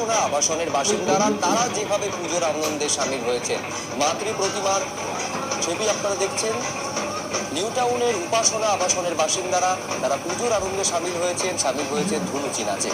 উপাসনা আবাসনের বাসিন্দারা তারা যেভাবে পুজোর আনন্দে সামিল হয়েছেন। মাতৃ প্রতিমার ছবি আপনারা দেখছেন। নিউ টাউনের উপাসনা আবাসনের বাসিন্দারা তারা পুজোর আনন্দে সামিল হয়েছেন ধুনুচি নাচে।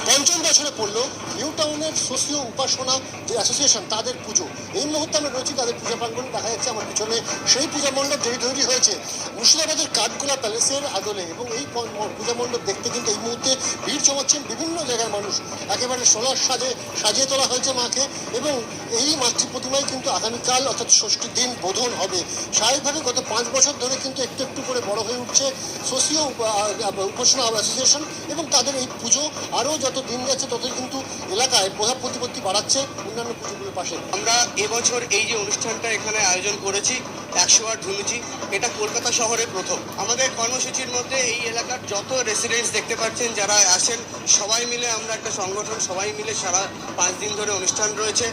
পঞ্চম বছরে পড়লো নিউ টাউনের সোশিও উপাসনা যে অ্যাসোসিয়েশন তাদের পুজো। এই মুহূর্তে আমরা রয়েছি তাদের পূজা প্রাঙ্গণে। দেখা যাচ্ছে আমার পিছনে সেই পূজা মণ্ডপ তৈরি হয়েছে মুর্শিদাবাদের কাঠগোলা প্যালেসের আদলে, এবং এই পূজা মণ্ডপ দেখতে কিন্তু এই মুহূর্তে ভিড় জমাচ্ছেন বিভিন্ন জায়গার মানুষ। একেবারে সোলার সাজিয়ে তোলা হয়েছে মাকে, এবং এই মাতৃ প্রতিমায় কিন্তু আগামীকাল অর্থাৎ ষষ্ঠীর দিন বোধন হবে। স্বাভাবিকভাবে গত 5 বছর ধরে কিন্তু একটু একটু করে বড় হয়ে উঠছে সোশিও উপাসনা অ্যাসোসিয়েশন, এবং তাদের এই পুজো আরও যত দিন যাচ্ছে ততই কিন্তু এলাকায় প্রভাব প্রতিপত্তি বাড়াচ্ছে অন্যান্য পুজোগুলোর পাশে। আমরা এবছর এই যে অনুষ্ঠানটা এখানে আয়োজন করেছি 108 ধুনুচি, এটা কলকাতা শহরে প্রথম। আমাদের কর্মসূচির মধ্যে এই এলাকার যত রেসিডেন্টস দেখতে পাচ্ছেন যারা আসেন সবাই মিলে আমরা একটা সংগঠন, সবাই মিলে সারা 5 দিন ধরে অনুষ্ঠান রয়েছে।